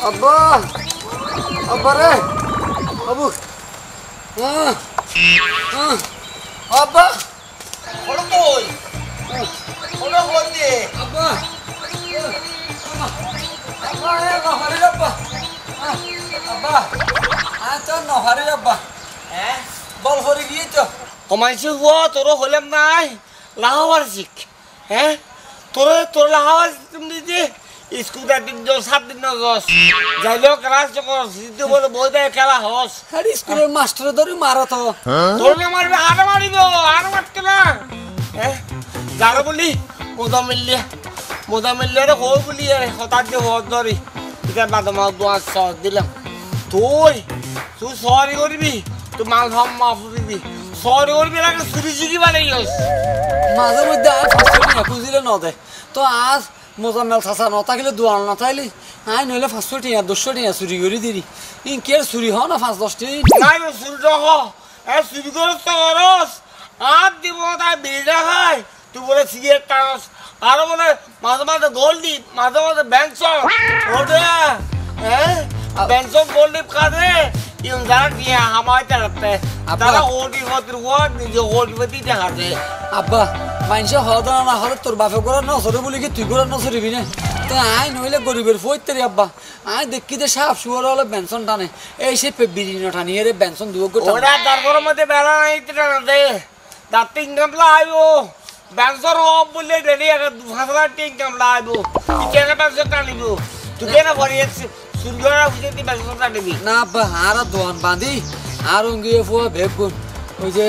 Abba, abba re, abu, abba, Holo boy, holo hote. abba, abba re, no hari abba, abba, ato no hari abba, bol hari gitu. Komansi gua toro holam nai, lahawar sik, toro lahawar tumdi je. School that did just have the nose. Jalo class to go, to go to boy there, Kala house. Hari school master dori marato. Told me, Aramarido, Aramatilla. Zarabuli, Mudamilla, hopefully, Hotaki Hodori. Because Madame was saw Dillam. Toy, so sorry, would be to Mount Hom of me. Sorry, would be like a Suriji Valayos. Mother with that, Kuzilla Node. To ask. Mozammel থাসা না থাকলে দোয়াল না থাকলে I নইলে 500 টাকা 200 টাকা চুরি করে দিরি in কে চুরি হ না 5-10 টাকা নাই চুরি হ এ চুরি করছ তো করস আর দিব তাই বিড়া খাই তুই বলে সিগারেট টানস আর বলে মাঝে মাঝে গোল্ড দি মাঝে মাঝে ব্যাংসন ওরে ব্যাংসন গোল্ড ডিপ খাদে ইন জানা দিয়া হামাই তারতে তারা ওডি হতির ওয়ার্ড নিজে ওডি দেখাতে আব্বা মাইনসে হদা না হলে তোর বাপে করে না সরে বলি কি তুই করে না সরিবি না তো আই নইলে গরিবের ফইতেরি আব্বা আই দেখি দে সাপ শুয়ার হলে বেনসন টানে এই সে বিড়ি টানি এর বেনসন দুও গো ওরা তারপর মধ্যে বেড়া নাই টানা দে দা তিন গামলা আইবো বেনসন হব বলে ডেলি 2000 তিন গামলা আইবো কেন বেনসন টানিবো তুই কেন ভরিয়েছ সুন্দরা বুঝেতি বেনসন টানিবি না আব্বা আর দোয়ান বাঁধি আর অঙ্গিয়ে ফুয়া বেগুন ওই যে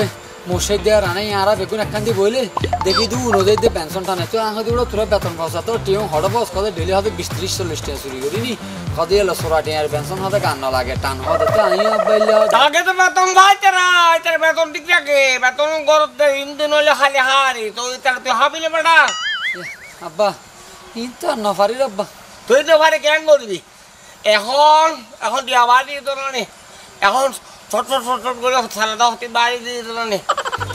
মোশেক দেয়ার আনাই আরা বেগুন একখান দিয়ে বইলে দেখি দু নদীর দিয়ে পেনশন টানে তো আগে ওরা তোরা বেতন পয়সা তো টিম হড় বস কদে ডেলি হতে 20-30-40 টাকা চুরি করিনি কদে এলো 16 টাকার পেনশন হতে গান না লাগে টান হতে তো আই বাইলে আগে তো বেতন ভাইতে না এটার বেতন ঠিক থাকে বেতন গরত দে ইনদিন হইলে খালি হারি তো এটা তুই হাবিলে বেটা আব্বা ইনতা না পারি আব্বা তুই তো পারে কেন করবি এখন দিয়া বাড়ি তো না এখন ছোট করে সালাদা হতে বাড়ি দিয়ে দিল না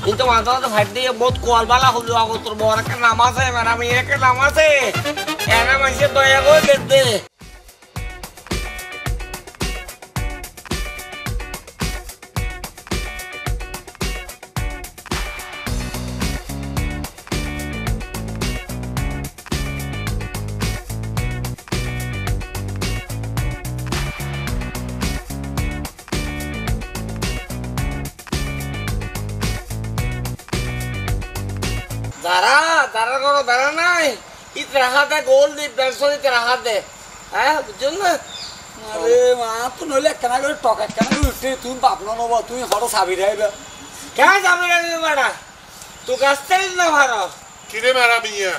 কিন্তু মাঝে মাঝে ভাই দিয়ে বহুত কোয়ালবালা হলো আগো তোর বড় একটা নাম আছে ম্যাডাম এর একটা নাম আছে এরা মাসে দয়া করে দেখবে তারা কোনো বেড়া নাই ইতরা হাতে গোল দি পেনশন ইতরা হাতে বুঝছেন না আরে মা তো নইলে কেন করে টকা কেন উঠে তুই বাপনা নব তুই হড় সাবি রাইবা কেন যাবে রে বেটা তুই কাস্তেল না ভালো কিরে মারা মিয়া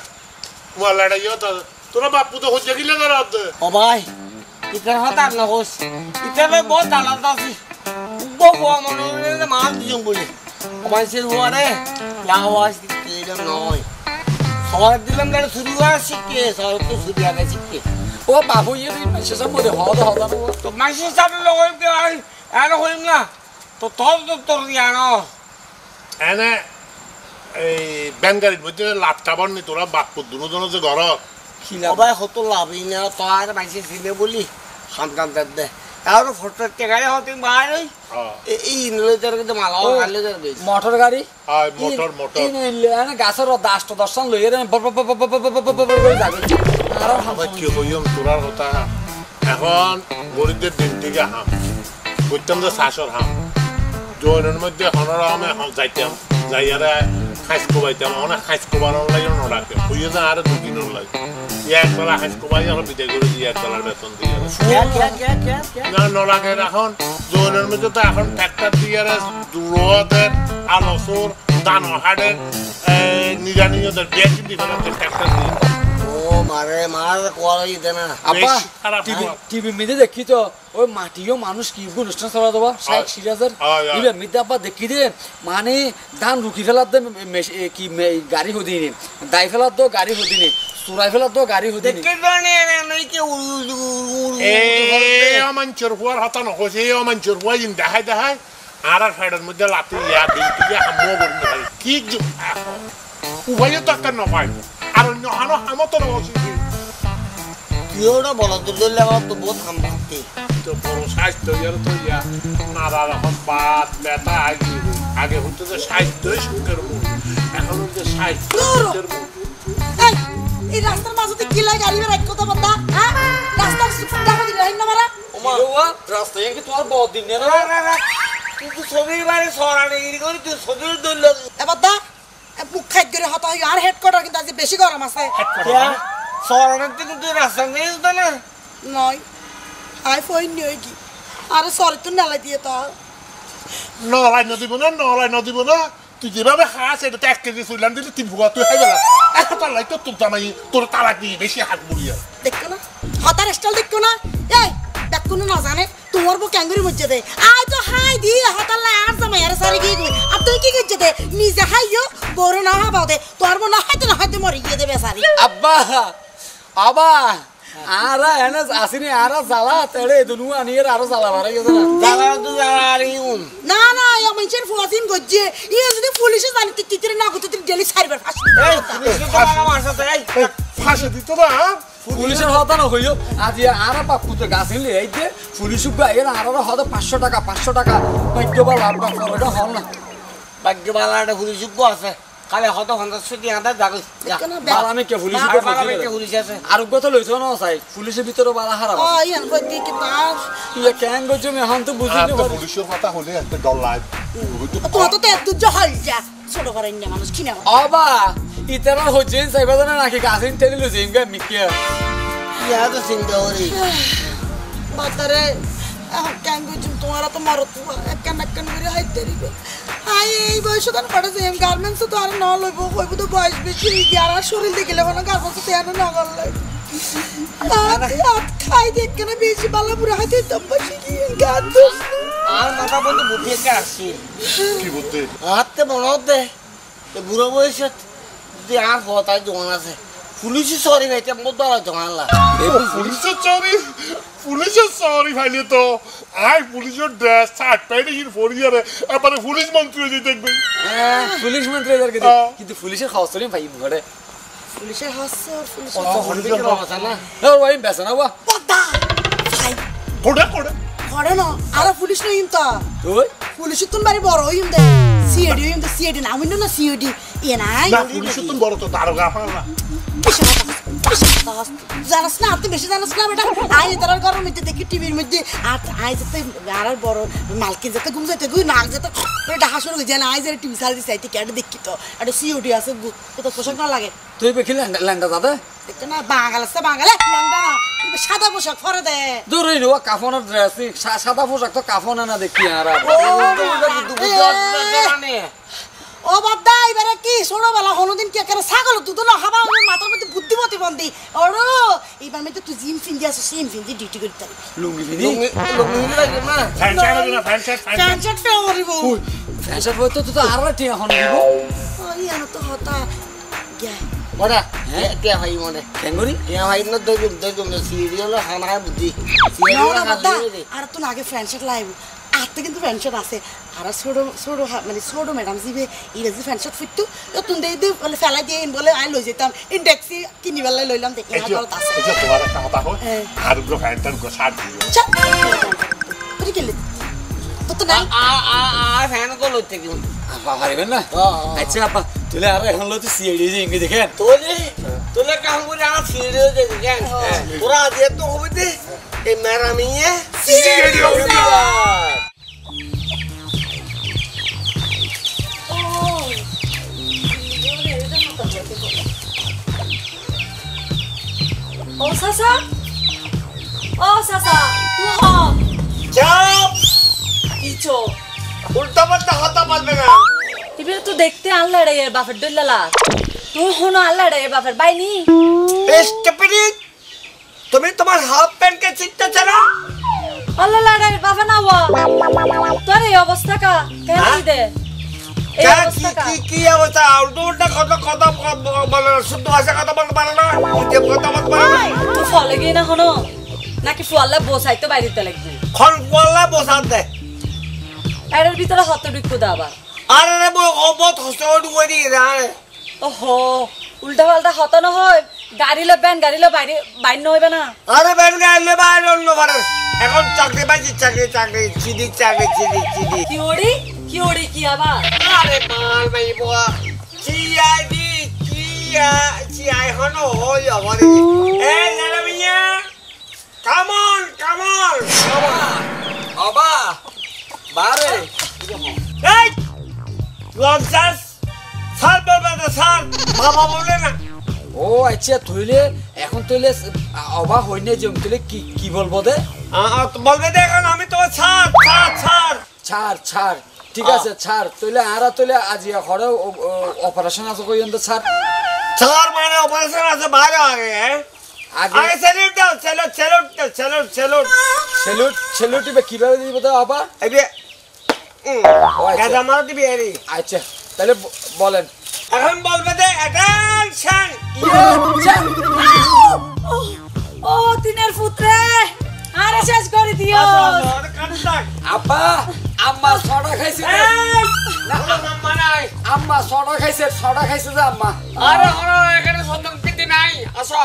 তোমার লড়াইও তো তোরা বাপু তো হচ্ছে গিলে করত ও ভাই ইতরা হাতে না হোস ইতরা বহুত দালাল আছে বহু মনে মান দিম বলি ও ভাই সে ওরে লাওয়াস দিতে নয় সর দিলাম গেলে শুরু হয় শিখে সর তো শুরু আগে শিখে ও বাবু ইয়ে মাসের মধ্যে হদা তো মাসের সাথে লগইম কে আর হইম না তো তোর জানো এনে এই ব্যানগাড়ির মধ্যে লাভটা বন্নি তোরা বাপু দুজন যে ঘর সবাই হতো লাভই না তো আর মাসে ছিলে বলি সন্তান দে আর ফটো টেকারে হতে বাইরে এই ইনলেটার কিন্তু মালাও গালে দে মোটর গাড়ি আর মোটর ইনলে এনে গাছের দাষ্ট দর্শন লইয়ে রে করে যাবে আর আমার কি হইম তোরার কথা এখন গরিবদের দিন থেকে হাম বুঝতাম যে শাসর হাম জোনের মধ্যে হনরামে যাইতাম যাইয়ারে খাইস কোবাইতাম অনেক খাইস কোবানোর লাগে নড়াকে হইয়ে যা আর দুদিন লাগে একবেলা খাইস কোবাই আর বিদায় করে দিয়ে একবেলার বেতন দিয়ে না নড়াকে এখন জোনের মধ্যে তো এখন ট্রাক্টর দিয়ে রোদের আলসুর দান হাড়ের নিজানিয়দের বেশি ডিফারেন্স ট্রাক্টর দিয়ে ও মারে মার কোয়ালাই দে না আব্বা বেশ খারাপ টিভি হওয়া। টিভি মিদে দেখি তো ওই মাটিও মানুষ কি অনুষ্ঠান চলা দেবা ষাট সিরাজের ইবে মিদে আব্বা দেখি দে মানে ধান রুকি ফেলার দে কি গাড়ি হদিনি দাই ফেলার তো গাড়ি হদিনি চুরাই ফেলার তো গাড়ি হদিনি দেখে জানে নাই কি উড়ু অমাঞ্চর হুয়ার হতা নকছে এই অমাঞ্চর হুয়া জিন দেখায় আর ফেডের মধ্যে লাতি ইয়া দিনটিকে হামো করুন কি উভয় তো একটা নপায় আর অন্য হানো হামতো নকছে কিওটা বলো দিলে আমার তো বহুত হাম ভাবতে তো বড় স্বাস্থ্য ইয়ার তো ইয়া নানা রকম বাত ব্যথা আগে হতো যে স্বাস্থ্যই সুখের মূল এখন হচ্ছে স্বাস্থ্য সুখের মূল এই রাস্তার মাঝে কি লাগে গাড়ি রাখ কথা বন্ধা হ্যাঁ রাস্তার দেখো দিন না মারা রাস্তায় কি তোমার বহুত দিন তুই তো ছবির বাড়ি সরানি করি তুই ছবির দল এবার দা মুখ খাই করে হতো আর হেডকোয়ার্টার কিন্তু আজ বেশি গরম আছে সরানোর থেকে তুই রাস্তা নিয়ে যেত না নয় আই ফোন নিয়ে কি আরে সরি তো নালা দিয়ে তো নলাই নদীব না তুই যেভাবে খাস এটা তো 1 কেজি চুইলাম দিলে 3 ভুয়া তুই খাই গেলা একটা লাই তো তোর জামাই তোর তালাক দিয়ে বেশি হাত বুড়িয়া দেখো না হতার স্টাইল দেখো না এই দেখো না জানে তোমার বউ ক্যাঙ্গুরি মজ্জে দে আই তো হাই দি হতার লাই আর জামাই আর সারি কি আর তুই কি করছিস দে নিজে হাইও বড় না হাবাও দে তোর বউ না হাইতে মরি গিয়ে দেবে সারি আব্বা আবা আরা এনে আসিনি আরা জ্বালা তেড়ে দুনু আনিয়ে আরো জ্বালা বাড়ে গেছে না জ্বালা তো জ্বালা আর ইউন না না ইয়া মানুষের ফুয়াসিন গজ্জে ইয়া যদি পুলিশে জানি তুই তিতিরে না করতে তুই ডেলি সাইবার ফাঁসি এই পুলিশ তো আমার সাথে এই ফাঁসে দিত না পুলিশের হতা না হইও আজ আরা বাপুতে গাছে লে এই যে পুলিশ বাইরে আরা হতা 500 টাকা ভাগ্য বা লাভ বা ফরটা হল না ভাগ্য বালাটা পুলিশ আছে কালে হত হন্দার ছুটি আদা যাবে বালা আমি কে পুলিশ পুলিশ আছে আরোগ্য তো লইছো না চাই পুলিশের ভিতরে বালা হারাব ও ইয়ান গজ্জে কি তাস ইয়া কেন গজে আমি এখন তো বুঝিনি তো পুলিশের কথা হলে একটা ডর লাগে তো তো এত জহল যা ছোট করে না মানুষ কিনা আবা ইতারা হজেন সাইবা না নাকি গাছেন টেলি লইছে ইমগা মিকিয়া ইয়া তো সিংগাওরি বাতারে ক্যাঙ্গু জুম তোমার তো মারো তো একখান করে হাইতে দিবে আই এই বয়স তো পড়ে যে গার্মেন্টস তো আর না লইব কইব তো বয়স বেশি আর শরীর দেখলে মানে গার্মেন্টস তো এনে না গলে খাই দেখ কেন বেশি বালা পুরো হাতে তো বসে কি গান দোস আর মাথা বন্ধু বুদ্ধি একটা আসছি কি বলতে হাতে বনতে বুড়ো বয়সে যদি আর হতায় জোয়ান আছে পুলিশই সরি ভাইতে মত ধরা জোয়ানলা পুলিশের সরি ভাইলে তো আই পুলিশের ড্রেস শার্ট প্যান্ট ইন ফরিয়ারে এবারে পুলিশ মন্ত্রী যে দেখবে পুলিশ মন্ত্রী কিন্তু পুলিশের খবর ভাই ঘরে পুলিশের হাসছে আর পুলিশ পুলিশের কথা না ওই বেসা না ওয়া পদ্দা ভাই কোড়ে করে না আর পুলিশ নই ইমতা ওই পুলিশ তুন বাড়ি বড় হইম দে সিআইডি নাম না সিআইডি ইয়ে নাই না পুলিশের তো বড় তো দারোগা পালা জানাস না আপনি বেশি জানাস না বেটা আই তার ঘরের মধ্যে দেখি টিভির মধ্যে আর আই যেতে আর বড় মালকে যেতে ঘুম যেতে গুই নাক যেতে ডাহা শুরু হয়ে যায় না আই যে টিভি সাল দিছে আইতে কেটে দেখি তো একটা সিওডি আছে তো পোশাক না লাগে তুই বেখি ল্যান্ডা দাদা দেখতে না বাঙাল আছে বাঙালে ল্যান্ডা না সাদা পোশাক পরে দে দূরই নো কাফনের ড্রেস সাদা পোশাক তো কাফন না দেখি আর ও বাদা এবারে কি ছোটবেলা হনুদিন কি করে ছাগল দুধ না খাবা মাথার মধ্যে বুদ্ধিমতী বন্দি ওরো এইবার মধ্যে তুই জিম ফিন্দি আছে সেম ফিন্দি ডিউটি করতে পারি লুঙ্গি বিনি লুঙ্গি লাগে না ফ্যানশট ফেভারিব ফ্যাশন বই তো তুই তো আর ঠিক এখন দিব ওই আনো তো হতা গে ওরা টিয়া ভাই মনে কেঙ্গরি টিয়া ভাই না দইগুম সিরিয়াল হানা বুদ্ধি আর তুই আগে ফ্যানশট লাইব আতে কিন্তু ফ্যানশট আছে আর ছোট মানে ছোট ম্যাডাম জিবে ইরাজি ফ্যানশট ফিটু তুই দে বলে ফেলা দিয়ে বলে আই লই যেতাম ইন্ডেক্সি কিনিবার লইলাম দেখি ভালো আছে এই যে তোমার একটা কথা হয় আর গো ফ্যানটান গো শার্ট দিও তুই গেলি তো না আর ফ্যান কো লইতে কি পারিবেন না আচ্ছা আপা তুলে আর এখন লইতে সিআইডি যে ইংরেজি দেখেন তোলে কাম করে আর সিরিয়াল দেখি কেন তোরা দিয়ে তো হবে দে এই ম্যারামিয়ে সিরিয়াল ও সাসা তুই হ চাপ কিছো উল্টা পাল্টা হতা পারবে না এবারে তো দেখতে আনলে রে বাপের ডল্লালা তুই হনো আল্লাহ রে বাপের বাইনি স্টুপিড তুমি তোমার হাফ প্যান্টকে চিনতে চাও আল্লাহ রে বাপে না হওয়া তোর এই অবস্থা কা কেন দে এই অবস্থা কা কি অবস্থা উল্টা কথা বলো শুদ্ধ ভাষা কথা বলতে পারো না যে কথা বলতে পারো না তুই ফলে গিয়ে না হনো নাকি ফুয়াল্লা বসাইতে বাইরেতে লাগবে খন বললা বসান দে এর ভিতরে হত বিক্ষু দা আবার আরে রে ও বহুত হসে ওই দিয়ে রে ওহো উল্টা পাল্টা হত না হয় গাড়ি লো বাইরে বাইর হইবে না আরে বেন গাইলে বাইরে অন্য পারে এখন চাকরি পাইছি চাকরি চিদি কি ওড়ি কি আবার আরে মাল ভাই বাবা চিআইডি চিআই হনো হই আমারে এ নানা মিয়া কাম অন অবা বারে এই লঞ্চাস সার বলবে সার বাবা বলে না ও আচ্ছা তুইলে এখন তুইলে অবা হইনে যে তুইলে কি বলবো দে বলবে দেখুন আমি তো ছাড় ঠিক আছে ছাড় তুইলে আরা তুইলে আজি হরে অপারেশন আছে কই এন্ড ছাড় মানে অপারেশন আছে বাইরে আগে সেলুট দিবে কিভাবে দিব তো অবা গাজা মার দিবি আরে আচ্ছা তাহলে বলেন এখন বলবে দে অ্যাটেনশন ও তিনের পুত্রে আরে শেষ করে দিও আব্বা আম্মা সড়া খাইছে আম্মা সড়া খাইছে যে আম্মা আরে হলো এখানে সন্তান পিতি নাই আসো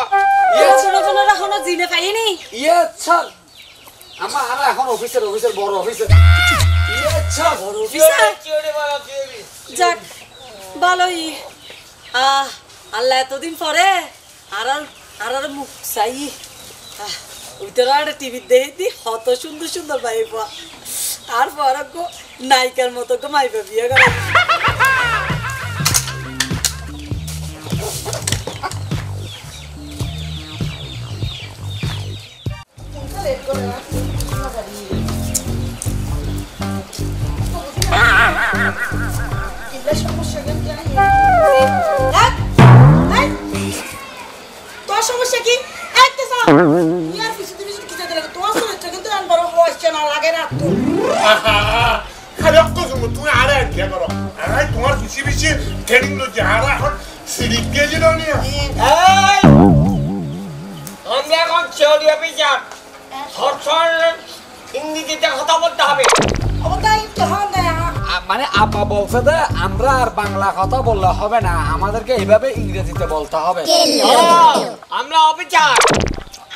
শোনো রাখো জিনে পাইনি ইয়ে চল আম্মা আর এখন অফিসের বড় অফিসের ইয়ে চল বড় অফিসার চিড়ে বড় চিড়ে যাক ভালোই আল্লাহ এতদিন পরে আর মুখ চাই ওইটার একটা টিভি দেখি কত সুন্দর পাইবা আর পর নায়িকার মতো মাইবা বিয়ে করে তোর সমস্যা কি একটা সব ইয়ার পিছু তুমি কি যেতে লাগে তোমার সমস্যা কিন্তু আনবার হচ্ছে না লাগে না তো খালি অকসম তুমি আরে কি করো আরে তোমার বেশি ট্রেনিং লজি আর এখন সিরিপ গেজি না নিয়া এই আমি এখন চিড়ে অফিসার সরসর ইংরেজিতে কথা বলতে হবে ওটাই তো হয় মানে আপা বলছে যে আমরা আর বাংলা কথা বললে হবে না আমাদেরকে এইভাবে ইংরেজিতে বলতে হবে আমরা অফিসার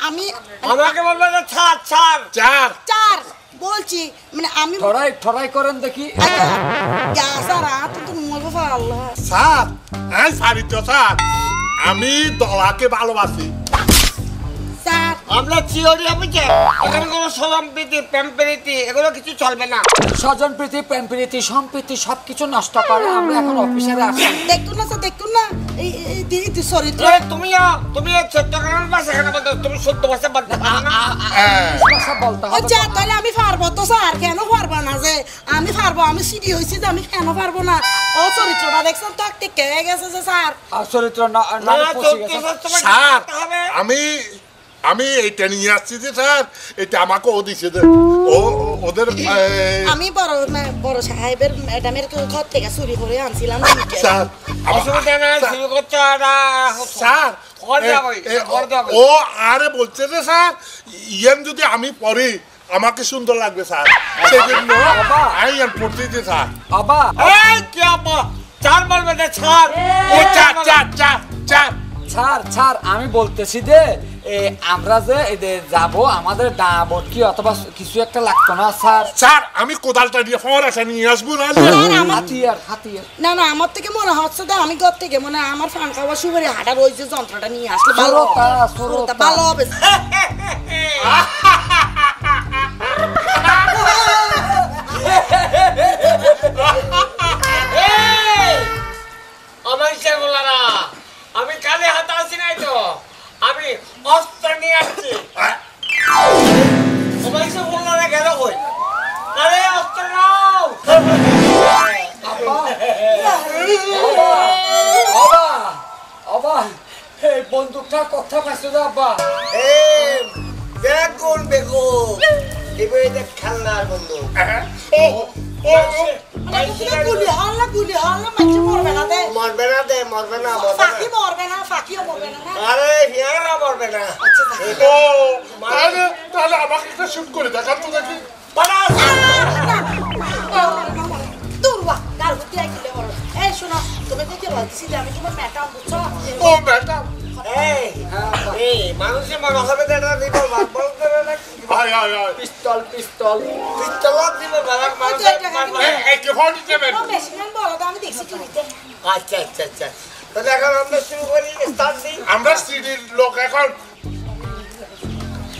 আমি আমাকে বলবে যে ছাড় চার বলছি মানে আমি ঠরাই করেন দেখি গ্যাসারা তুমি মরবো আল্লাহ স্যার হ্যাঁ সারি তো স্যার আমি দলাকে ভালোবাসি স্যার আমরা চিড়ে অফিসার এখানে কোনো সম্প্রীতি প্রেমপ্রীতি এগুলো কিছু চলবে না স্বজন প্রীতি প্রেম প্রীতি সম্প্রীতি সবকিছু নষ্ট করে আমরা এখন অফিসারে আসি দেখুন না স্যার দেখুন না এই চরিত্র তুমি চট্টগ্রামের ভাষা এখানে বলতে তুমি শুদ্ধ ভাষা বলতে পারো না ভাষা বলতে হবে আচ্ছা তাহলে আমি পারবো তো স্যার কেন পারবো না যে আমি পারবো আমি সিডি হয়েছি যে আমি কেন পারবো না ও চরিত্রটা দেখছেন তো কে গেছে যে স্যার চরিত্র না পচে গেছে। স্যার আমি এই ট্রেনিং আসছি যে স্যার এটা আমাকে ও দিছে যে ওদের আমি বড় সাহেবের ম্যাডামের ঘর থেকে চুরি করে আনছিলাম স্যার অসুবিধা নাই শুরু করছো স্যার ও আরে বলছে যে স্যার ইয়ান যদি আমি পড়ি আমাকে সুন্দর লাগবে স্যার সেই জন্য আমি ইয়ান পড়তে যে স্যার আবা এই কি আপা চার বলবে যে ছাড় ও চার ছাড় আমি বলতেছি যে আমরা যে যাব আমাদের ডাবট কি অথবা কিছু একটা লাগতো না স্যার আমি কোদালটা দিয়ে ফরাসা নিয়ে আসবো না হাতিয়ার না আমার থেকে মনে হচ্ছে যে আমি ঘর থেকে মানে আমার ফান খাওয়া সুপারি হাঁটার ওই যে যন্ত্রটা নিয়ে আসলে ভালো ভালো হবে আমার ইচ্ছা বললা না আমি কালে হাতে আসি নাই তো আমি অস্ত্র নিয়ে আসছি আমার ইচ্ছা বললা না গেল কই আরে অস্ত্র নাও একটা কথা পাইছো যে আব্বা এই বেগুন বেগুন এবার এটা খেলনার বন্ধু গুলি হল্লা মাইছে মরবে না দে মরবে না দে মরবে না ফাঁকি মরবে না ফাঁকিও মরবে না না আরে হিয়ারা মরবে না ও তাহলে তাহলে আমাকে একটা শুট করে দেখান তো দেখি দুর্বা কার হতে আইলে বড় এই শোনো তুমি দেখে বলছি যে আমি তোমার ম্যাডাম বুঝছো ও ম্যাডাম এই এই মানুষের মনে হবে যে এটা দিব বলতে না আয় আয় আয় পিস্তল পিস্তল পিস্তল দিব বালাক মানুষ এই কে ফোন দিবেন মেশিন বড় আমি দেখছি টিভিতে আচ্ছা আচ্ছা আচ্ছা তাহলে এখন আমরা শুরু করি স্টার্ট দিই আমরা সিডির লোক এখন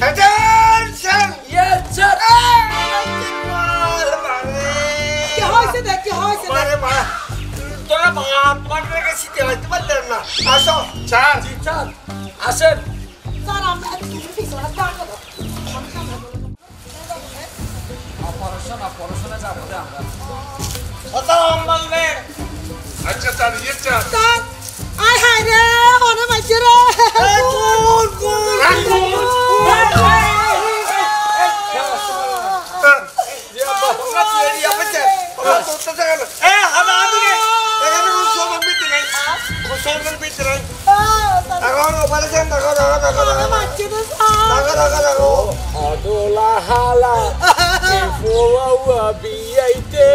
অ্যাটেনশন ইয়েস স্যার কি হইছে দেখ কি হইছে মারে মা তোরা বাপ মারে গেছি তে হইতে পারলেন না আসো স্যার স্যার আসেন স্যার আমরা তুমি পিছনে দাঁড় করো অপারেশনে যাবো রে আমরা কত বলবে আচ্ছা স্যার ইয়ে স্যার স্যার আয় হায় রে ওরে মাইছে রে কোন কোন এখন অপারেশন দেখো দেখো দেখো দেখো মাইছে রে স্যার দেখো দেখো দেখো অদলা হালা ফোয়া বিয়াইতে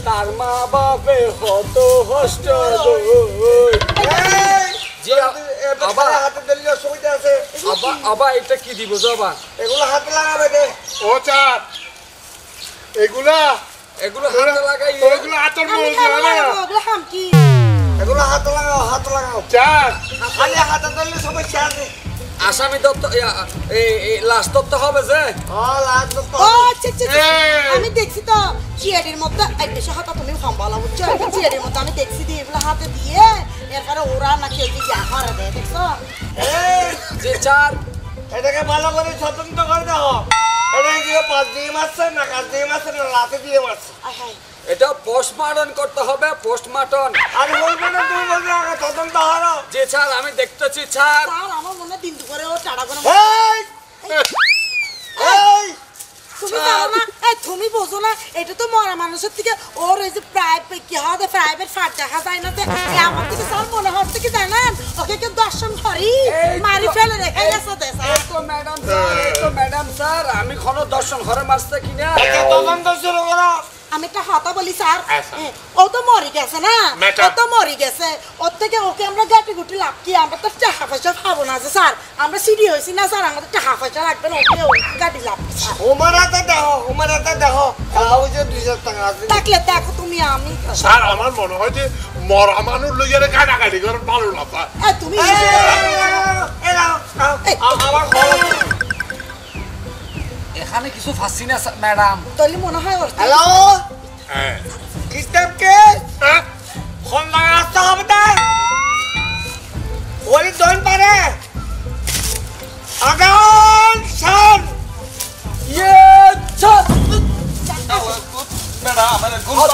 তার মা বাপে হত হষ্ট জি আবার হাতে দিলে সুবিধা আছে আবার এটা কি দিব জবা এগুলো হাতে লাগাবে দে ও স্যার এগুলা এগুলো হাতে লাগাই এগুলো হাতের আমি মধ্যে খাবো না ওগুলো হাম কি এগুলো হাতে লাগাও হাতে লাগাও স্যার খালি হাতে দিলে সমস্যা আছে আসামি দত্ত এই লাশ দত্ত হবে যে ও লাগবে তো ও আচ্ছা আচ্ছা আচ্ছা। আমি দেখছি তো চিয়ারের মধ্যে এই দেশে হাতে তুমি সম্ভালা বুঝছো চিয়ারের মধ্যে আমি দেখছি দিয়ে এগুলো হাতে দিয়ে এরপরে ওরা নাকি ওই যে ইয়া করে দেয় দেখছো এই যে চার এটাকে ভালো করে স্বতন্ত্র করে দাও এটা কি 5 দিয়ে মারছে না 5 দিয়ে মারছে না লাতে দিয়ে মারছে আয় হায় এটা পোস্টমর্টম করতে হবে পোস্টমর্টম আর বলবে না তুমি বলবে আগে স্বতন্ত্র হারো যে স্যার আমি দেখতেছি স্যার স্যার আমার মনে হয় দিন দুপুরে ও টাড়া করে এই এই তুমি জানো না এই তুমি বোঝো না এটা তো মরা মানুষের থেকে ওর ওই যে প্রাইভেট কি হবে প্রাইভেট ফাট দেখা যায় না যে আমার থেকে স্যার মনে হচ্ছে কি জানেন ওকে কেউ দর্শন করি মারি ফেলে রেখে গেছে দে স্যার এই তো ম্যাডাম স্যার আমি কোনো দর্শন ঘরে মারছে কিনা তদন্ত শুরু করো আমি একটা হাতা বলি স্যার আচ্ছা। ও তো মরি গেছে না ম্যাডাম। ও তো মরি গেছে ওর থেকে ওকে আমরা গাটি গুটি লাভ কি আমরা তো টাকা পয়সা খাবো না যে স্যার আমরা সিডি হয়েছি না স্যার আমাদের টাকা পয়সা লাগবে না ওকে ওই গাটি লাভ কি, স্যার উমারাতে দেখো ওই যে 200 টাকা আছে থাকলে দেখো তুমি আমি স্যার আমার মনে হয় যে মরা মানুষ লইয়ারে কাটাকাটি করে ভালো না স্যার এই তুমি আমার খবর এখানে কিছু ফাঁসি না ম্যাডাম তাহলে মনে হয় ওর হ্যালো হ্যাঁ কিস্তাবকে হ্যাঁ ফোন লাগা আসতে হবে না ওই দন পারে আগান শান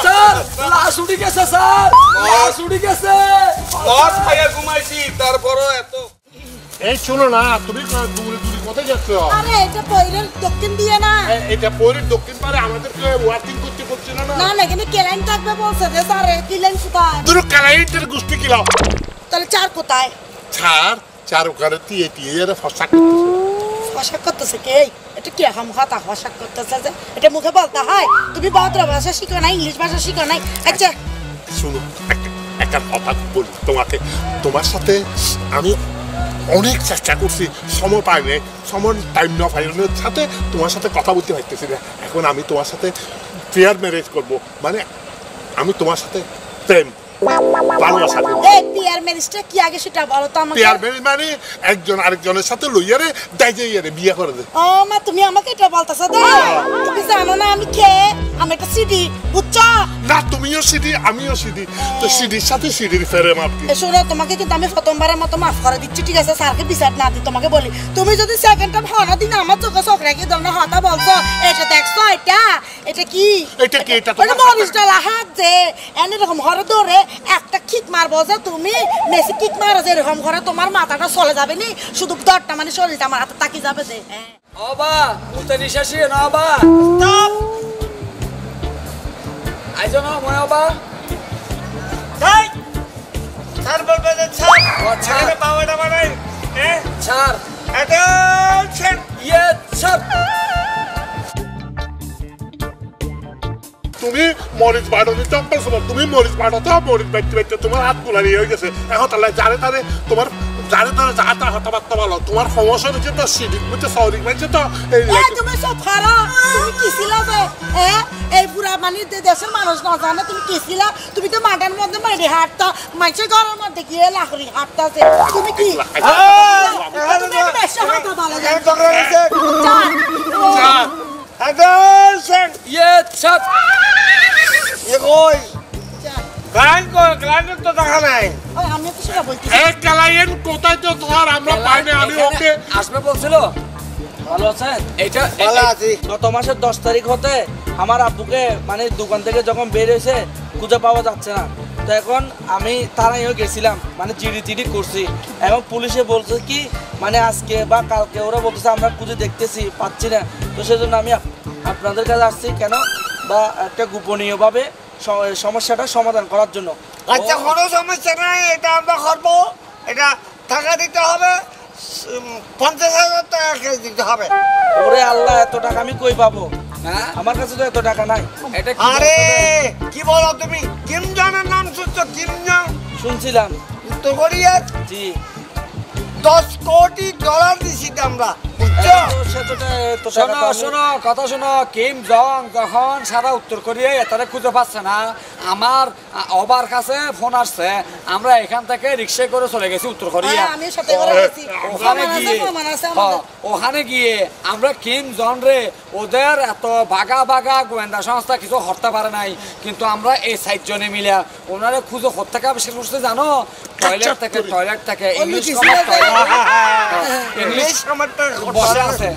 স্যার লাশ উঠে গেছে স্যার লাশ উঠে গেছে তারপরও এত এই শোনো না তুমি দূরে দূরে কোথায় যাচ্ছ আরে এটা পয়রের দক্ষিণ দিয়ে না এটা পরির দক্ষিণ পারে আমাদেরকে ওয়ার্কিং করতে করছে না না না এখানে কেলাইন থাকবে বলছে যে স্যার কেলাইন কোথায় দূর কালাইটের গোষ্ঠী কিলাও তাহলে চার কোথায় ছাড় চার ওখানে টিয়ে টিয়ে যারা ফসা পোশাক করতেছে কে এটা কি হাম হাতা পোশাক করতেছে যে এটা মুখে বলতে হয় তুমি ভদ্র ভাষা শিখো নাই ইংলিশ ভাষা শিখো নাই আচ্ছা শুনো একটা কথা বলি তোমাকে তোমার সাথে আমি অনেক চেষ্টা করছি সময় পাই নাই সময় টাইম না পাইনের সাথে তোমার সাথে কথা বলতে পারতেছি না এখন আমি তোমার সাথে ফেয়ার ম্যারেজ করব মানে আমি তোমার সাথে প্রেম ভালোবাসা করব এই পিয়ার ম্যারেজটা কি আগে সেটা বলো তো আমাকে ফেয়ার ম্যারেজ মানে একজন আরেকজনের সাথে লইয়ারে দাইজাইয়ারে বিয়ে করে দে ও মা তুমি আমাকে এটা বলতেছো তো তুমি জানো না আমি কে আমি একটা সিডি বুঝছো না তুমিও সিডি আমিও সিডি তো সিডির সাথে সিডির ফেরে মাপকি শোনো তোমাকে কিন্তু আমি প্রথমবারের মতো মাফ করে দিচ্ছি ঠিক আছে স্যারকে বিচার না দিই তোমাকে বলি তুমি যদি সেকেন্ড টাইম হওয়ার দিন আমার চোখে চোখ রেখে দাও না হতা বলছো এটা দেখছো এটা এটা কি এটা কি? এটা তোমার মরিচ ডালা হাত দে এনে রকম ঘরে ধরে একটা কিক মারবো যে তুমি মেসি কিক মারো যে এরকম ঘরে তোমার মাথাটা চলে যাবে নি শুধু দরটা মানে শরীরটা আমার হাতে তাকি যাবে যে হ্যাঁ অবা উতে নিশাসি না অবা স্টপ আইজো না ময় অবা তাই স্যার বলবে যে স্যার আচ্ছা। এখানে পাওয়াটা বানাই হ্যাঁ ছাড় অ্যাটেনশন ইয়ে ছাড় তুমি মরিচ বাড়াতে চম্পল সব তুমি মরিচ বাড়াতে মরিচ বাইতে বাইতে তোমার হাত গুলারি হয়ে গেছে এখন তাহলে যারে তারে তোমার যারে তারে যাতা হতাবার্তা বলো তোমার সমস্যা হচ্ছে তো সিডিক মধ্যে সৌরিক মানছে তো এই এই তুমি সব খারা তুমি কি ছিলা যে হ্যাঁ এই পুরা মানে দেশের মানুষ না জানে তুমি কি ছিলা তুমি তো মাঠের মধ্যে মাইরে হাঁটতা মাইছে ঘরের মধ্যে গিয়ে লাকড়ি হাঁটতাছে তুমি কি তুমি একটু বেশি হাঁটা ভালো যায় অ্যাটেনশন ইয়ে ছাড় কই ক্লায়েন্ট তো দেখা নাই আমি তো সেটা বলছি এক ক্লায়েন্ট কোথায় তো তোমার আমরা পাই না আমি ওকে আসবে বলছিল ভালো আছেন? এটা ভালো আছি গত মাসের 10 তারিখ হতে আমার আব্বুকে মানে দোকান থেকে যখন বের হয়েছে খুঁজে পাওয়া যাচ্ছে না। তো এখন আমি তারাইও গেছিলাম মানে জিডি করছি এবং পুলিশে বলছে কি মানে আজকে বা কালকে ওরা বলতেছে আমরা খুঁজে দেখতেছি পাচ্ছি না। তো সেজন্য আমি আপনাদের কাছে আসছি কেন বা একটা গোপনীয়ভাবে সমস্যাটা সমাধান করার জন্য। আচ্ছা কোনো সমস্যা নাই এটা আমরা করবো এটা টাকা দিতে হবে 50,000 টাকা দিতে হবে ওরে আল্লাহ এত টাকা আমি কই পাবো? হ্যাঁ আমার কাছে তো এত টাকা নাই। এটা কি আরে বলছো? কি বলো তুমি কিম জনের নাম শুনছো কিম জন শুনছিলাম উত্তর কোরিয়ার জি 10 কোটি ডলার দিছি আমরা বুঝছো শোনো শোনো কথা শোনো কিম জং যখন সারা উত্তর কোরিয়া এটারে খুঁজে পাচ্ছে না আমার অবার কাছে ফোন আসছে আমরা এখান থেকে রিক্সায় করে চলে গেছি উত্তর কোরিয়া হ্যাঁ, আমিও সাথে করে গেছি। ওখানে প্রমাণ আছে, গিয়ে প্রমাণ আছে আমাদের। ওখানে গিয়ে আমরা কিম জন রে ওদের এত বাগা বাগা গোয়েন্দা সংস্থা কিছু হরতে পারে নাই কিন্তু আমরা এই 7 জনে মিলে ওনারে খুঁজে হর থেকে আবিষ্কার করতে জানো টয়লেট থেকে ইংলিশ ইংলিশ আমারটা বসে আছে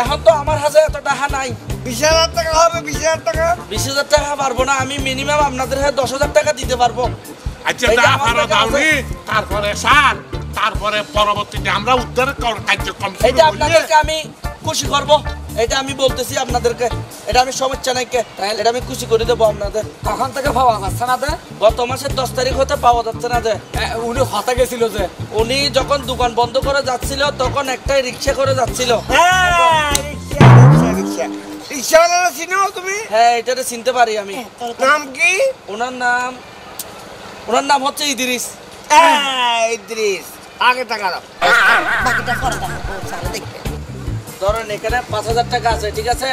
এখন তো আমার হাতে এত টাকা নাই। 20,000 টাকা হবে 20,000 টাকা 20,000 টাকা পারবো না আমি মিনিমাম আপনাদের হাতে 10,000 টাকা দিতে পারবো। আচ্ছা এইটা যা আমার পারো টাকা দাওনি তারপরে স্যার তারপরে পরবর্তীতে আমরা উদ্ধার কার্যক্রম শুরু এটা করি আপনাদেরকে আমি খুশি করব এটা আমি বলতেছি আপনাদেরকে এটা আমি সমস্যা নাই কে এটা আমি খুশি করে দেবো আপনাদের। তখন থেকে পাওয়া যাচ্ছে না যে গত মাসের 10 তারিখ হতে পাওয়া যাচ্ছে না যে উনি হতে গেছিল যে উনি যখন দোকান বন্ধ করে যাচ্ছিল তখন একটাই রিক্সা করে যাচ্ছিল। হ্যাঁ রিক্সা রিক্সাওয়ালা চিনো তুমি হ্যাঁ এটাতে চিনতে পারি আমি। নাম কি ওনার নাম হচ্ছে ইদ্রিস। ইদ্রিস আগে টাকা দাও বাকিটা পরে দেখো চলো দেখবে ধরেন এখানে 5,000 টাকা আছে ঠিক আছে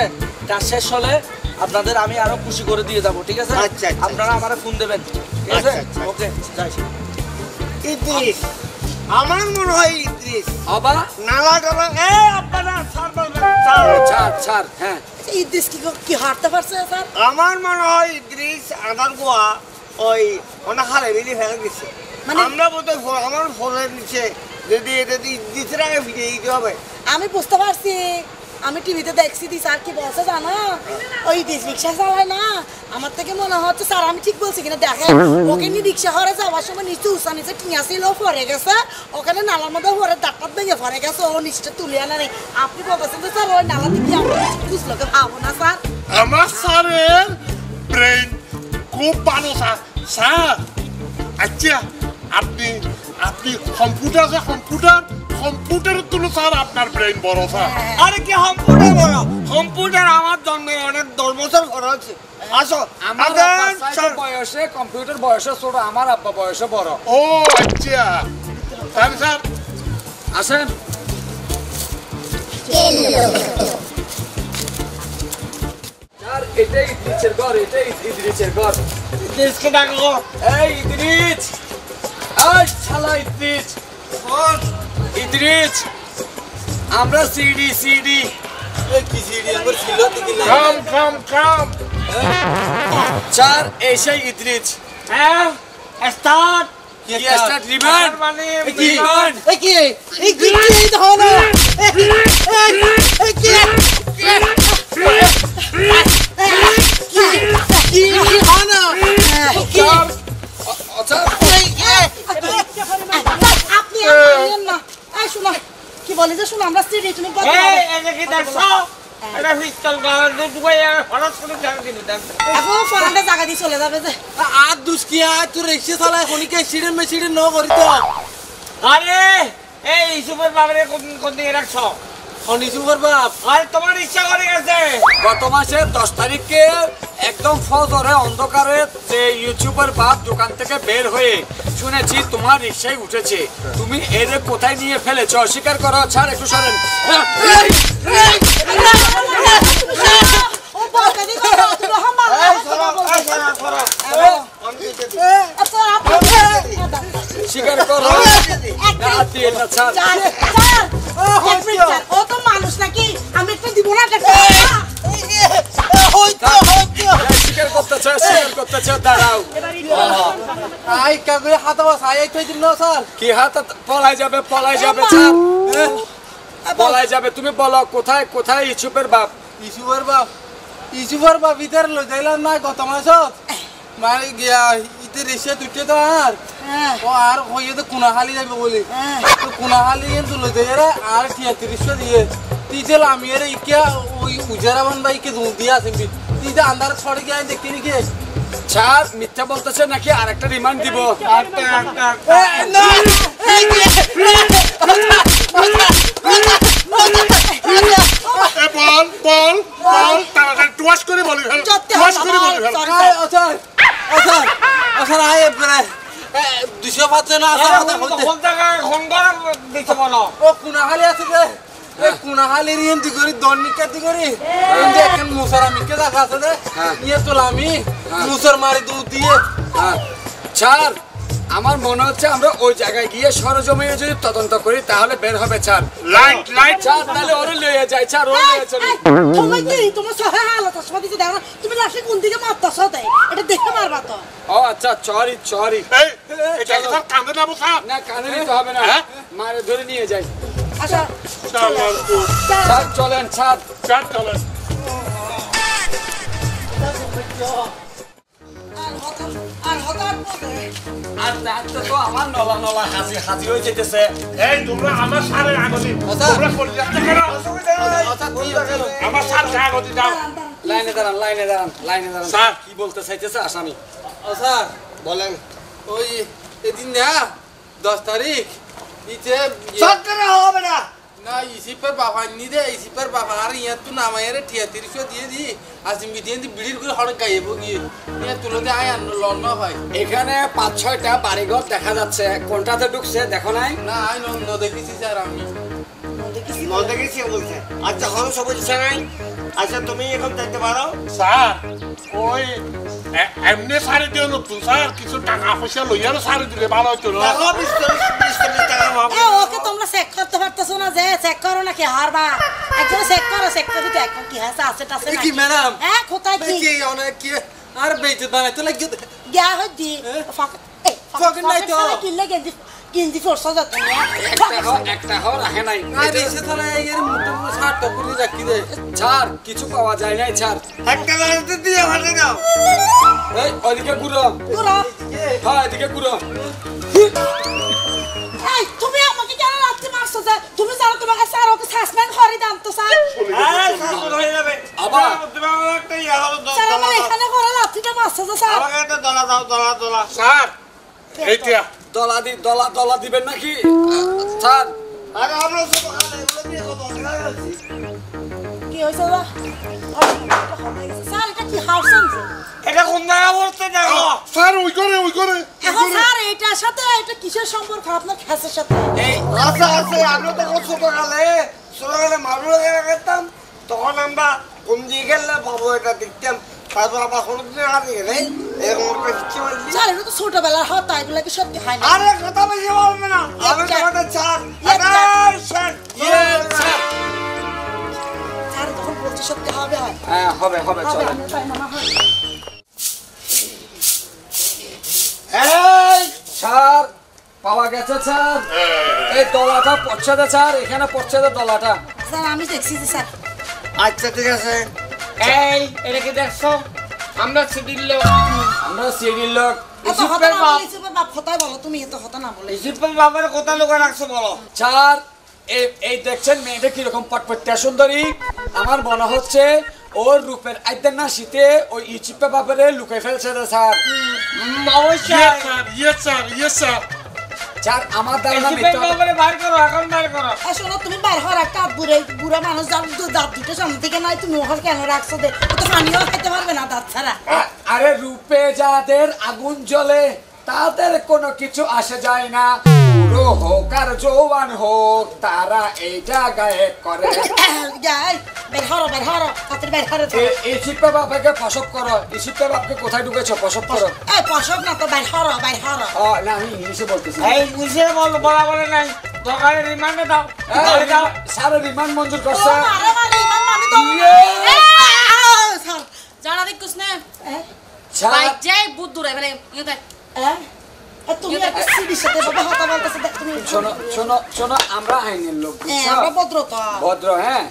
কাজ শেষ হলে আপনাদের আমি আরো খুশি করে দিয়ে যাবো ঠিক আছে আচ্ছা, আচ্ছা, আপনারা আমারে ফোন দেবেন ঠিক আছে আচ্ছা, আচ্ছা। ওকে যাই। ইদ্রিস আমার মনে হয় ইদ্রিস অবা নালা টালা আপনারা স্যার বলবেন ছাড় হ্যাঁ ইদ্রিস কি হাঁটতে পারছে স্যার আমার মনে হয় ইদ্রিস আদার গোয়া ওই অনেক হারে বেরিয়ে ফেলে দিচ্ছে মানে- আমরা বোধহয় আমার ফোনের নিচে যদি ইদ্রিসের আগে ফিরে দিতে হবে আমি বুঝতে পারছি আমি টিভিতে দেখছি দি স্যার কি বলছে জানো ওই রিক্সা চালায় না আমার থেকে মনে হচ্ছে স্যার আমি ঠিক বলছি কিনা দেখেন ওকে নিয়ে রিক্সা হরে যাওয়ার সময় নিচে উঁচা নিচে টিয়া ছিল পরে গেছে ওখানে নালার মধ্যে পরে ডাক্তার ভেঙে পরে গেছে ও নিচটা তুলে আনা নেই আপনি বলছেন যে স্যার ওই নালা দিকে আমরা বুঝলোকে ভাবো না স্যার আমার স্যারের ব্রেন খুব ভালো স্যার স্যার আচ্ছা আপনি কম্পিউটারের তুলো স্যার আপনার ব্রেন বড় স্যার আরে কি কম্পিউটার বড় কম্পিউটার আমার জন্মে অনেক 10 বছর খরচ আসো আমার আচ্ছা, আব্বা স্যার। সাইকেল বয়সে কম্পিউটার বয়সে ছোট আমার আব্বা বয়সে বড় ও আচ্ছা তাহলে স্যার আসেন স্যার এটাই ইদ্রিসের ঘর ইদ্রিসকে ডাকো এই ইদ্রিস শালা ইদ্রিস আমরা সিডি কাম স্যার এই সেই ইদ্রিস হ্যাঁ স্টার্ট স্টার্ট রিমান্ড মানে রিমান্ড এই কি এই ধরো নি তুমি বল এই এটা কি দেখছো এটা পিস্তল গালার দিয়ে ঢুকাই হঠাৎ করে ঝাড় দিল দেখ এখন ফোনটা জায়গা দিয়ে চলে যাবে যে আর দুষ্কি আর তুই রিক্সা চালায় হনিকে সিডেন মেসিডেন ন করি তো আরে এই সুপার বাবারে কোন দিকে রাখছো হনিসুপার বাপ আরে তোমার ইচ্ছা করে গেছে গত মাসের 10 তারিখে একদম ফজরে অন্ধকারে যে ইউটিউবার বাপ দোকান থেকে বের হয়ে শুনেছি তোমার রিক্সায় উঠেছে তুমি এর কোথায় নিয়ে ফেলেছো অস্বীকার করো ছাড় একটু সরেন ও বাবা দি কথা তুই হামাল আচ্ছা আপনি স্বীকার করো না দিয়ে না ছাড় ও তো মানুষ নাকি আমি একটু দিব না স্বীকার করতেছে দাঁড়াও আই কাগজ হাত বাস আই তুই দিন না স্যার কি হাত পলাই যাবে ছাড় পলাই যাবে তুমি বলো কোথায় ইউটিউবের বাপ ইসুপার বাপ ইতার লই যাইলাম না গত মাসত মানে গিয়া ইতে রিক্সা তুইতে তো আর ও আর হইয়ে তো কুনাহালি যাবে বলি তো কুনাহালি কিন্তু লই যাইরা আর 3300 দিয়ে তিজেল আমি এর ইকিয়া ওই উজারাবান ভাই কে দুধ দিয়া আছে তিজে আন্দার ছড়ে গিয়া দেখি নি কে ছাড় মিথ্যা বলতেছে নাকি আরেকটা রিমান্ড দিব বল তাড়াতাড়ি টুয়াস করে বলি ফেল আচ্ছা আয় এবারে 200 পাচ্ছে না কোন জায়গায় ঘন্টা দিতে বলো ও কুনাহালি আছে যে এই কুনাহালির ইন্তি করি দন্নিকাতি করি ইন্দি এখন মুসারা মিকে দেখা আছে যে ইয়ে তোলামি মুসার মারি দুধ দিয়ে ছাড় আমার মনে হচ্ছে আমরা ওই জায়গায় গিয়ে সরজমিনে যদি তদন্ত করি তাহলে বের হবে ছাড় লাইট ছাড় তাহলে ওরে লইয়ে যাই ছাড় ওরে লইয়ে চলি তুমি কি তোমার সহায় হালত আসবাদি দেখো না তুমি লাশে কোন দিকে মারতাছ তাই এটা দেখে মারবা তো ও আচ্ছা চরি এই এটা কি স্যার কান্দে না বসা না কানে নিতে হবে না মারে ধরে নিয়ে যাই আচ্ছা ছাড় চলেন ছাড় চলেন আর হঠাৎ করে আর ডাক্তার তো আমার নলা হাজি হয়ে যেতেছে এই তোমরা আমার সারে আগতি তোমরা করে যাচ্ছে কেন আমার সারে আগতি দাও লাইনে দাঁড়ান স্যার। কি বলতে চাইতেছে আসামি ও স্যার বলেন ওই এদিন না 10 তারিখ ইতে সরকারে হবে না না ইসিপার বাবা নি দে ইসিপার বাবা আর ইয়া তু নামায়ারে 3300 দিয়ে দি আসিম বিদিন দি বিড়ির করে হড় গাইবো গিয়ে ইয়া তুলতে আয় আন লন না ভাই এখানে 5-6টা বাড়িঘর দেখা যাচ্ছে কোনটাতে ঢুকছে দেখো নাই না আই ন দেখিছি স্যার আমি মন দেখেছি বলছে আচ্ছা হন সব ইচ্ছা নাই আচ্ছা তুমি এখন যাইতে পারো স্যার ওই এমনি সারে দিও নতুন স্যার কিছু টাকা পয়সা লইয়ারও সারে দিলে ভালো হতো না দেখো 20 টাকা ভাব এ ওকে তোমরা চেক করতে পারতেছো না যে চেক করো নাকি হারবা একজন চেক করে তো এখন কি আছে টাছে কি ম্যাডাম হ্যাঁ কোথায় কি কি অনেক কি আর বেইতে বানাইতে লাগি গিয়া হদি ফাঁক নাই তো। কিনলে গেঞ্জি ফোরসা যাত একটা হওয়ার রাখে নাই আর এসে তাহলে এর মুটে সাতটা পুরি রাখি দে ছাড় কিছু পাওয়া যায় নাই ছাড় একটা গাড়িতে দিয়ে ফাটে দাও এই ওদিকে ঘুরো হ্যাঁ এদিকে ঘুরো এই তুমি আমাকে কেন রাত্রি মারছো যে তুমি জানো তোমাকে স্যার ওকে সাসপেন্ড করে দাম তো স্যার হ্যাঁ সব হয়ে যাবে আবার? তুমি আমার একটা ইয়া হলো স্যার আমার এখানে করে রাত্রিটা মারছো যে স্যার আমাকে একটা দলা দাও দলা স্যার এইটা দলা দিবেন নাকি স্যার আরে আমরা সব এগুলো দিয়ে কত কি হইছে না স্যার এটা কি হাউসন এটা কোন জায়গা বলতে দেখো স্যার ওই করে এখন স্যার এটার সাথে এটা কিসের সম্পর্ক আপনার খেসের সাথে এই আছে আমরা তো ছোটকালে মারুল গেতাম তখন আমরা কোন দিকে গেলে বাবু এটা দেখতাম তারপর আবার কোনদিন হাতে গেলে এরকম একটা ইচ্ছে হয়েছে স্যার এটা তো ছোটবেলার হতা এগুলো কি সত্যি হয় না আরে কথা বেশি বলবে না আমি তোমাদের চার স্যার যখন বলছি সত্যি হবে হয় হ্যাঁ হবে চলেন আমি তাই মনে হয় এই স্যার পাওয়া গেছে স্যার এই দলাটা পড়ছে দে স্যার এখানে পড়ছে দে দলাটা স্যার আমি দেখছি যে স্যার আচ্ছা ঠিক আছে এই এটা কি দেখছো আমরা সিডির লোক আমরা সিডির লোক এত হতা না বলে ইসুপের বাপ হতাই বলো তুমি এত হতা না বলে ইসুফের বাবার কথা লোক রাখছো বলো স্যার এই দেখছেন মেয়েটা কিরকম পটপটটা সুন্দরী, আমার মনে হচ্ছে ওর রূপের আইতেন না শীতে ওই ইচিপে বাপরে লুকে ফেলছে রে স্যার। অবশ্যই ইয়েস স্যার স্যার আমার ধারণা বার করো, এখন বার করো। শোনো তুমি বাইর হওয়ার একটা বুড়া মানুষ দাঁত দুটো সামনে থেকে নয়, তুমি ওখানে কেন রাখছো? দে ও তো পানিও খেতে পারবে না দাঁত ছাড়া। আরে রূপে যাদের আগুন জ্বলে তাদের কোনো কিছু আসে যায় না, বুড়ো হোক আর জওয়ান হোক তারা এইটা গায়ে করে। যাই বের হরো হাতের বের হরো। ইচিপে বাপকে ফসব করো, ইচিপে বাপকে কোথায় ঢুকেছো ফসব করো। এই পশব না তো বের হরো। না আমি ইংলিশে বলতেছি। এই বুঝে বলা বলে নাই, দোকানে রিমান্ডে দাও। স্যার রিমান্ড মঞ্জুর ও করছে। মারে ইমান মানে তো স্যার জানা দেখুস না স্যার বাইক যাই বুদ্ধ দূরে ফেলে ইতে তুমি একটা সিডির সাথে বাবা হতা বলতেছে দেখ তুমি। শোনো আমরা আইনের লোক বুঝছো? আমরা ভদ্রতা ভদ্র হ্যাঁ।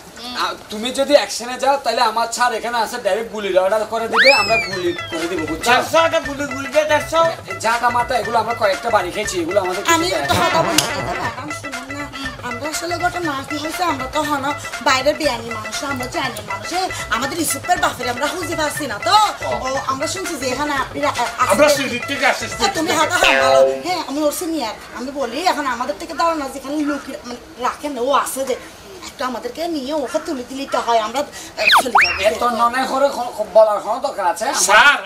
তুমি যদি অ্যাকশনে যাও তাহলে আমার স্যার এখানে আছে ডাইরেক্ট গুলির অর্ডার করে দিবে, আমরা গুলি করে দিব বুঝছো? 400টা গুলি 400। জাটা মাটা এগুলো আমরা কয়েকটা বাড়ি খেয়েছি, এগুলো আমাদের কিছু আমি যায় তো আসে না। হতা বলছি ম্যাডাম শুনুন না, আমরা আসলে ঘটনা কি হয়েছে, আমরা তো হন বাইরের বিয়ানি মানুষ, আমরা চাইনি মানুষে আমাদের ইসুপের বাপের আমরা খুঁজে পাচ্ছি না তো। ও আমরা শুনছি যে এখানে আপনি আমরা সিঁড়ি থেকে আসছি। তুমি হাতা হামলো। হ্যাঁ আমি ওর সিনিয়র, আমি বলি এখন আমাদের থেকে দাঁড়ানো যেখানে লোক মানে রাখেন ও আছে যে একটু আমাদেরকে নিয়ে ওকে তুলে দিতে হয়, আমরা চলে এত যাবো। ননে করে বলার কোনো দরকার আছে? স্যার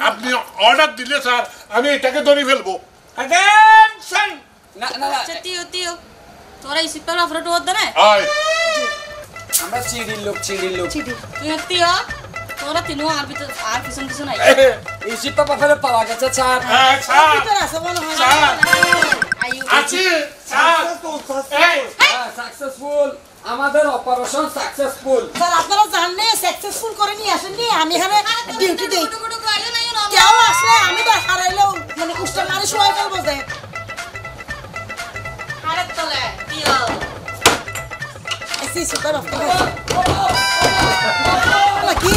আপনি অর্ডার দিলে স্যার আমি এটাকে ধরে ফেলবো। অ্যাটেনশন। না আচ্ছা তিও তোরা ইসিপার অফার তো হদ না আয় আমরা চিড়ির লোক চিঠি তুই তিও তোরা তিনও আর পিছন কিছু নাই ইসিপ পাপা ফেলে পাওয়া গেছে স্যার। হ্যাঁ স্যার ভিতরে আছে মনে হয়। স্যার আইও আছি স্যার এই সাকসেসফুল, আমাদের অপারেশন সাকসেসফুল। স্যার আপনারা জানলে সাকসেসফুল করে নিয়ে আসেননি, আমি এখানে ডিউটি দেই। গুটু গুটু আইও নাই না কেউ আসলে আমি তো হারাইলেও মানে উষ্টা মারি শোয়াই ফেলবো যে। আরে তলে তিও এসি সুপার অফ করে নাকি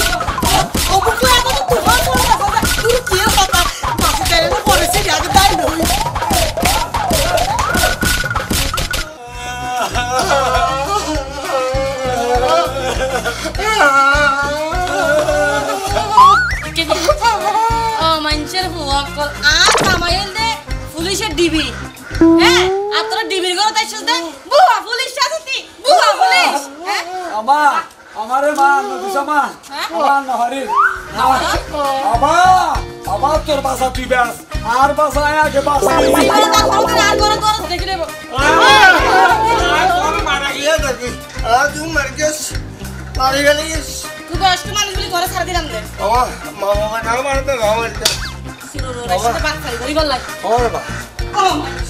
ও বুকে আমাদের তুফান করে না পুরো কি কথা বাসে তেরে না পড়েছে আগে দাই নই। ও মানুষের হুয়া কল আর কামাইল দে পুলিশের ডিবি হ্যাঁ আর তোরা ডিবির ঘরে তাইছস দে বুয়া পুলিশ সাথে বুয়া পুলিশ হ্যাঁ আমা আমারে মা নদী সমা হ্যাঁ? আমার নহরি আবার তোর বাসা তুই ব্যাস আর বাসায় আগে বাসা এইবার তার খবর আর ঘরে তোরা দেখে নেব মারা গিয়ে দেখি তুই মার গেছ মারি গেলিস। তুই বয়স্ক মানুষগুলি ঘরে ছাড়া দিলাম দে মামা না মারতে মারতে সিরো রোড সাথে বাদ খালি ধরি বল লাগে ওরে বা ও মানুষ